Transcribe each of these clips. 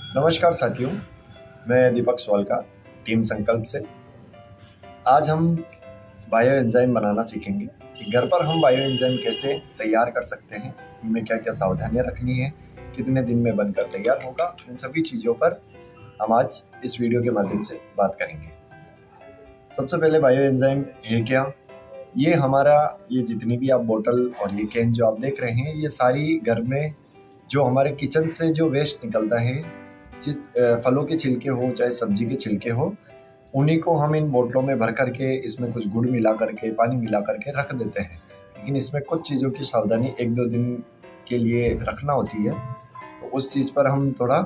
नमस्कार साथियों, मैं दीपक सोलका, टीम संकल्प से। आज हम बायो एंजाइम बनाना सीखेंगे कि घर पर हम बायो एंजाइम कैसे तैयार कर सकते हैं, इनमें क्या क्या सावधानियां रखनी है, कितने दिन में बनकर तैयार होगा। इन सभी चीज़ों पर हम आज इस वीडियो के माध्यम से बात करेंगे। सबसे पहले बायो एंजाइम है क्या? ये जितनी भी आप बोतल और ये कैन जो आप देख रहे हैं, ये सारी घर में जो हमारे किचन से जो वेस्ट निकलता है, फलों के छिलके हो चाहे सब्जी के छिलके हो, उन्हीं को हम इन बोतलों में भर करके इसमें कुछ गुड़ मिला करके पानी मिला करके रख देते हैं। लेकिन इसमें कुछ चीज़ों की सावधानी 1-2 दिन के लिए रखना होती है, तो उस चीज़ पर हम थोड़ा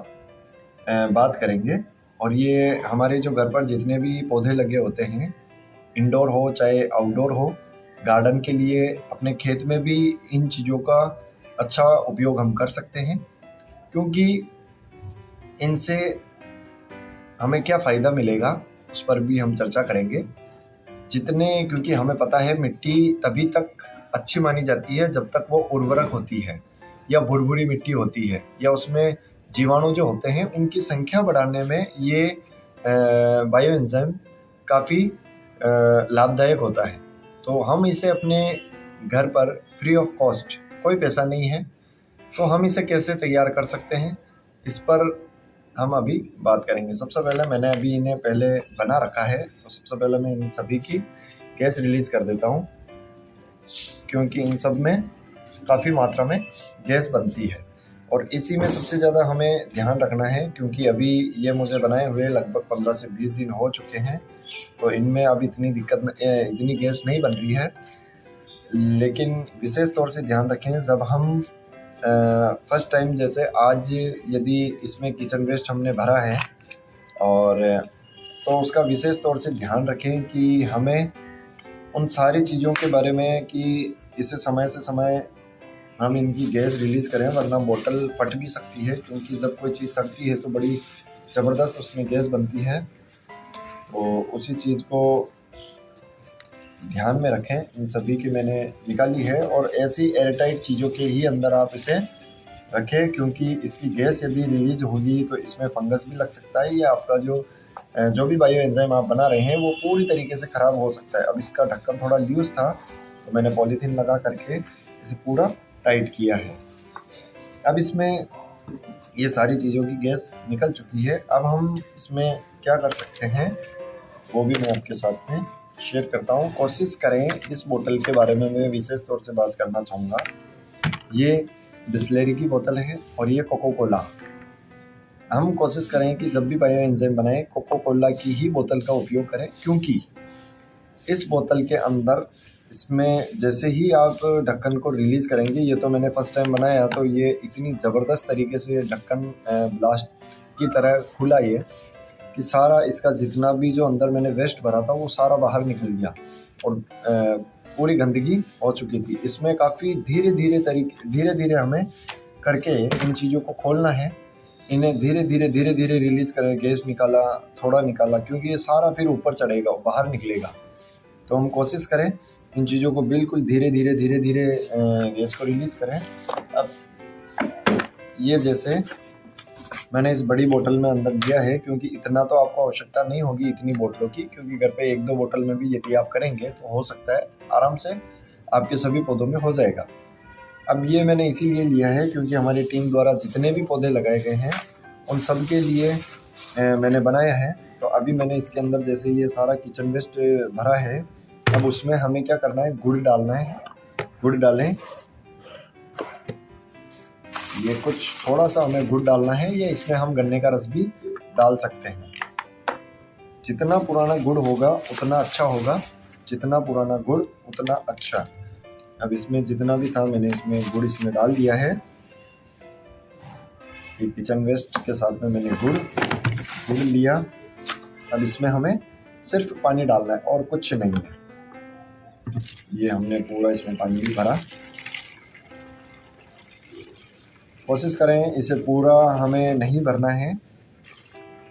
बात करेंगे। और ये हमारे जो घर पर जितने भी पौधे लगे होते हैं, इंडोर हो चाहे आउटडोर हो, गार्डन के लिए अपने खेत में भी इन चीज़ों का अच्छा उपयोग हम कर सकते हैं, क्योंकि इनसे हमें क्या फ़ायदा मिलेगा उस पर भी हम चर्चा करेंगे। क्योंकि हमें पता है मिट्टी तभी तक अच्छी मानी जाती है जब तक वो उर्वरक होती है या भुरभुरी मिट्टी होती है, या उसमें जीवाणु जो होते हैं उनकी संख्या बढ़ाने में ये बायो एंजाइम काफ़ी लाभदायक होता है। तो हम इसे अपने घर पर फ्री ऑफ कॉस्ट, कोई पैसा नहीं है, तो हम इसे कैसे तैयार कर सकते हैं, इस पर हम अभी बात करेंगे। सबसे पहले मैंने अभी इन्हें पहले बना रखा है, तो सबसे पहले मैं इन सभी की गैस रिलीज़ कर देता हूँ, क्योंकि इन सब में काफ़ी मात्रा में गैस बनती है। और इसी में सबसे ज़्यादा हमें ध्यान रखना है, क्योंकि अभी ये मुझे बनाए हुए लगभग 15 से 20 दिन हो चुके हैं, तो इनमें अब इतनी गैस नहीं बन रही है। लेकिन विशेष तौर से ध्यान रखें, जब हम फर्स्ट टाइम जैसे आज यदि इसमें किचन वेस्ट हमने भरा है, और तो उसका विशेष तौर से ध्यान रखें कि हमें उन सारी चीज़ों के बारे में कि इसे समय से समय हम इनकी गैस रिलीज़ करें, वरना बोतल फट भी सकती है, क्योंकि जब कोई चीज़ सड़ती है तो बड़ी ज़बरदस्त उसमें गैस बनती है। तो उसी चीज़ को ध्यान में रखें। इन सभी की मैंने निकाली है, और ऐसी एयरटाइट चीज़ों के ही अंदर आप इसे रखें, क्योंकि इसकी गैस यदि रिलीज़ होगी तो इसमें फंगस भी लग सकता है, या आपका जो भी बायो एंजाइम आप बना रहे हैं वो पूरी तरीके से ख़राब हो सकता है। अब इसका ढक्कन थोड़ा लूज़ था, तो मैंने पॉलीथीन लगा करके इसे पूरा टाइट किया है। अब इसमें ये सारी चीज़ों की गैस निकल चुकी है। अब हम इसमें क्या कर सकते हैं वो भी मैं आपके साथ में शेयर करता हूँ। कोशिश करें, इस बोतल के बारे में मैं विशेष तौर से बात करना चाहूँगा। ये बिसलेरी की बोतल है और ये कोको कोला। हम कोशिश करें कि जब भी बायो एंजाइम बनाएं, कोको कोला की ही बोतल का उपयोग करें, क्योंकि इस बोतल के अंदर इसमें जैसे ही आप ढक्कन को रिलीज़ करेंगे, ये तो मैंने फर्स्ट टाइम बनाया, तो ये इतनी ज़बरदस्त तरीके से ढक्कन ब्लास्ट की तरह खुला ये, कि सारा इसका जितना भी जो अंदर मैंने वेस्ट भरा था वो सारा बाहर निकल गया, और पूरी गंदगी हो चुकी थी। इसमें काफ़ी धीरे धीरे हमें करके इन चीज़ों को खोलना है। इन्हें धीरे धीरे रिलीज़ करें। गैस निकाला, थोड़ा निकाला, क्योंकि ये सारा फिर ऊपर चढ़ेगा, बाहर निकलेगा। तो हम कोशिश करें इन चीज़ों को बिल्कुल धीरे धीरे गैस को रिलीज़ करें। अब ये जैसे मैंने इस बड़ी बोतल में अंदर दिया है, क्योंकि इतना तो आपको आवश्यकता नहीं होगी इतनी बोतलों की, क्योंकि घर पे 1-2 बोतल में भी यदि आप करेंगे तो हो सकता है आराम से आपके सभी पौधों में हो जाएगा। अब ये मैंने इसीलिए लिया है क्योंकि हमारी टीम द्वारा जितने भी पौधे लगाए गए हैं उन सब के लिए मैंने बनाया है। तो अभी मैंने इसके अंदर जैसे ये सारा किचन वेस्ट भरा है, अब उसमें हमें क्या करना है, गुड़ डालना है। गुड़ डालें, ये कुछ थोड़ा सा हमें गुड़ डालना है, या इसमें हम गन्ने का रस भी डाल सकते हैं। जितना पुराना गुड़ होगा उतना अच्छा होगा, जितना पुराना गुड़ उतना अच्छा। अब इसमें जितना भी था मैंने इसमें गुड़ इसमें डाल दिया है। ये किचन वेस्ट के साथ में मैंने गुड़ लिया। अब इसमें हमें सिर्फ पानी डालना है और कुछ नहीं है। ये हमने पूरा इसमें पानी भी भरा। कोशिश करें इसे पूरा हमें नहीं भरना है,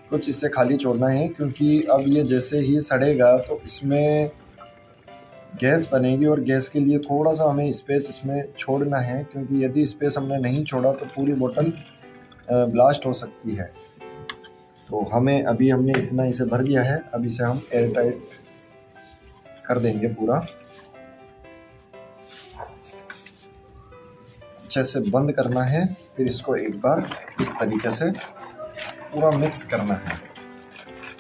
कुछ इससे खाली छोड़ना है, क्योंकि अब ये जैसे ही सड़ेगा तो इसमें गैस बनेगी, और गैस के लिए थोड़ा सा हमें स्पेस इसमें छोड़ना है, क्योंकि यदि स्पेस हमने नहीं छोड़ा तो पूरी बोतल ब्लास्ट हो सकती है। तो हमने इतना इसे भर दिया है। अब इसे हम एयर टाइट कर देंगे, पूरा अच्छे से बंद करना है। फिर इसको एक बार इस तरीके से पूरा मिक्स करना है।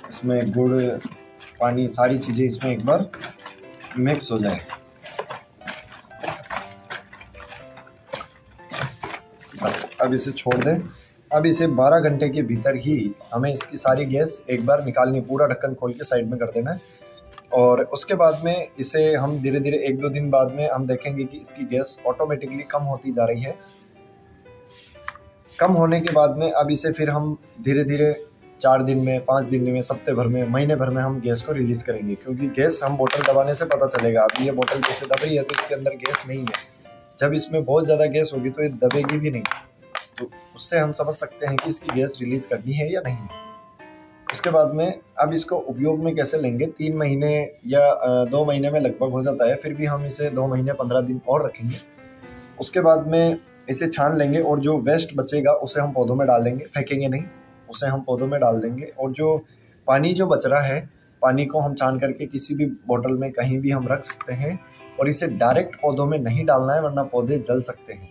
इसमें गुड़, पानी, सारी चीज़ें इसमें एक बार मिक्स हो जाए। बस अब इसे छोड़ दें। अब इसे 12 घंटे के भीतर ही हमें इसकी सारी गैस एक बार निकालनी, पूरा ढक्कन खोल के साइड में कर देना है। और उसके बाद में इसे हम धीरे धीरे 1-2 दिन बाद में हम देखेंगे कि इसकी गैस ऑटोमेटिकली कम होती जा रही है। कम होने के बाद में अब इसे फिर हम धीरे धीरे 4 दिन में, 5 दिन में, हफ्ते भर में, महीने भर में हम गैस को रिलीज़ करेंगे। क्योंकि गैस हम बोतल दबाने से पता चलेगा। अब ये बोतल जैसे दब रही है तो इसके अंदर गैस नहीं है। जब इसमें बहुत ज़्यादा गैस होगी तो ये दबेगी भी नहीं, तो उससे हम समझ सकते हैं कि इसकी गैस रिलीज़ करनी है या नहीं। उसके बाद में अब इसको उपयोग में कैसे लेंगे, 3 महीने या 2 महीने में लगभग हो जाता है। फिर भी हम इसे 2 महीने 15 दिन और रखेंगे। उसके बाद में इसे छान लेंगे और जो वेस्ट बचेगा उसे हम पौधों में डाल देंगे, फेंकेंगे नहीं, उसे हम पौधों में डाल देंगे। और जो पानी जो बच रहा है, पानी को हम छान करके किसी भी बोतल में कहीं भी हम रख सकते हैं। और इसे डायरेक्ट पौधों में नहीं डालना है, वरना पौधे जल सकते हैं।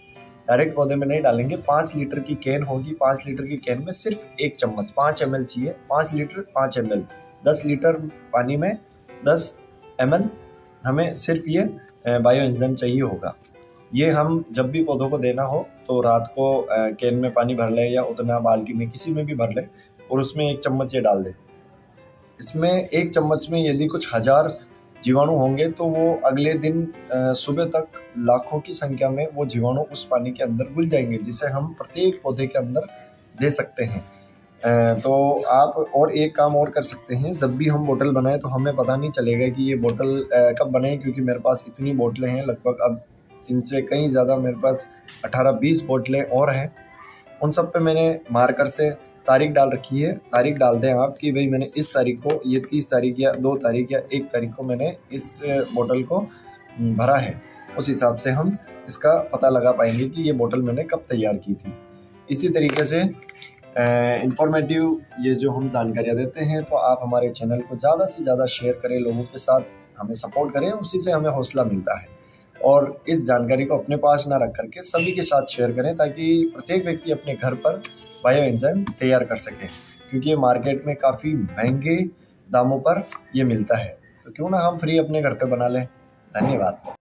डायरेक्ट पौधे में नहीं डालेंगे। 5 लीटर की कैन होगी, 5 लीटर की कैन में सिर्फ 1 चम्मच, 5 ml चाहिए। 5 लीटर 5 ml, 10 लीटर पानी में 10 ml हमें सिर्फ ये बायो एंजाइम चाहिए होगा। ये हम जब भी पौधों को देना हो तो रात को कैन में पानी भर लें या उतना बाल्टी में किसी में भी भर लें और उसमें 1 चम्मच ये डाल दें। इसमें 1 चम्मच में यदि कुछ 1000 जीवाणु होंगे तो वो अगले दिन सुबह तक लाखों की संख्या में वो जीवाणु उस पानी के अंदर घुल जाएंगे, जिसे हम प्रत्येक पौधे के अंदर दे सकते हैं। तो आप और एक काम और कर सकते हैं, जब भी हम बोतल बनाएं तो हमें पता नहीं चलेगा कि ये बोतल कब बने, क्योंकि मेरे पास इतनी बोतलें हैं, लगभग अब इनसे कहीं ज़्यादा मेरे पास 18-20 बोतलें और हैं। उन सब पे मैंने मार्कर से तारीख डाल रखी है। तारीख डाल दें आप कि भाई मैंने इस तारीख को, ये 30 तारीख या 2 तारीख या 1 तारीख को मैंने इस बोतल को भरा है। उस हिसाब से हम इसका पता लगा पाएंगे कि ये बोतल मैंने कब तैयार की थी। इसी तरीके से इंफॉर्मेटिव ये जो हम जानकारियाँ देते हैं, तो आप हमारे चैनल को ज़्यादा से ज़्यादा शेयर करें, लोगों के साथ हमें सपोर्ट करें, उसी से हमें हौसला मिलता है। और इस जानकारी को अपने पास ना रख करके सभी के साथ शेयर करें, ताकि प्रत्येक व्यक्ति अपने घर पर बायो एंजाइम तैयार कर सके। क्योंकि ये मार्केट में काफ़ी महंगे दामों पर ये मिलता है, तो क्यों ना हम फ्री अपने घर पे बना लें। धन्यवाद।